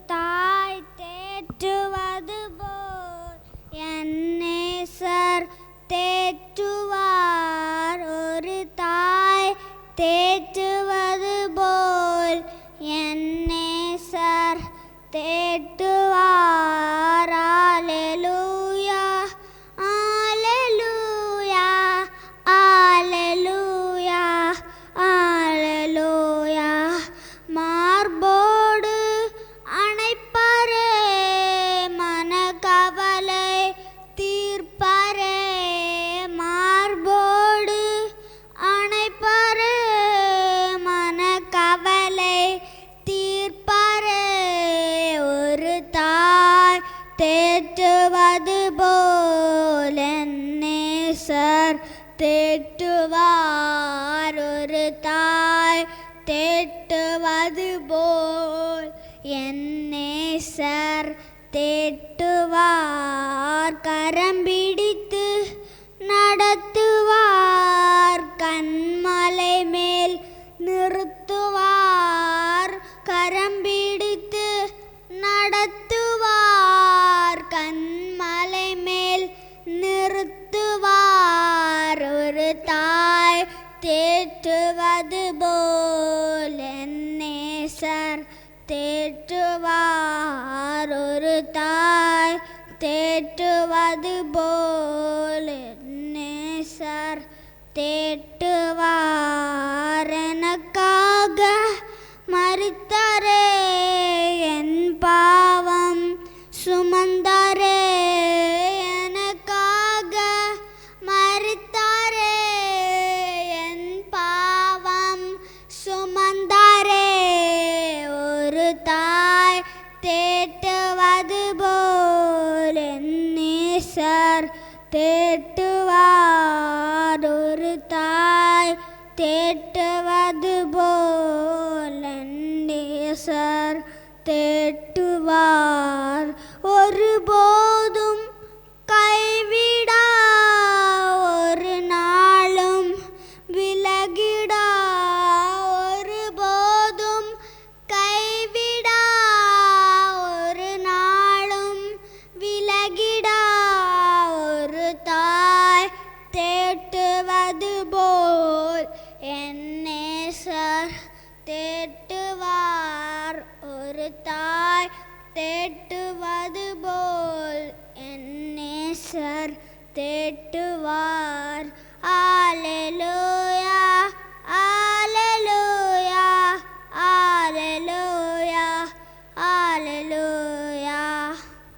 தாய் தேற்றுவது போல் என் நேசர் தேற்றுவார். ஒரு தாய் தேற்றுவது போல் என் நேசர் தேற்றுவார். அல்லேலூயா அல்லேலூயா அல்லேலூயா அல்லேலூயா. மார்போடு அணைப்பரே மனக்கவலை தீர்ப்பரே. மார்போடு அணைப்பரே மனக்கவலை தீர்ப்பரே. ஒரு தாய் தேற்றுவது போல் என் நேசர் தேற்றுவார். ஒரு தாய் தேற்றுவது போல் என் நேசர் தேற்றுவார். கரம் பிடித்து நடத்துவார், கண்மலை மேல் நிறுத்துவார். கரம் பிடித்து நடத்துவார், கண்மலை மேல் நிறுத்துவார். ஒரு தாய் தேற்றுவது போல் என் நேசர் தேற்றுவார். ஒரு தாய் தேற்றுவது போல் என் நேசர் தேற்றுவார். எனக்காக மரித்தாரே, என் பாவம் சுமந்தாரே. எனக்காக மரித்தாரே, என் பாவம் சுமந்தாரே. ஒரு தாய் தேற்றுவது போல் என் நேசர் தேற்றுவார். ஒரு தாய் தேற்றுவது போல் என் நேசர் தேற்றுவார். ஒருபோதும் கைவிடா, ஒரு நாளும் விலகிடா. ஒருபோதும் கைவிடா, ஒரு நாளும் விலகிடா. ஒரு தாய் தேற்றுவது போல் என் நேசர் தேற்றுவார். ஒரு தாய் தேற்றுவது போல் என் நேசர் தேற்றுவார்.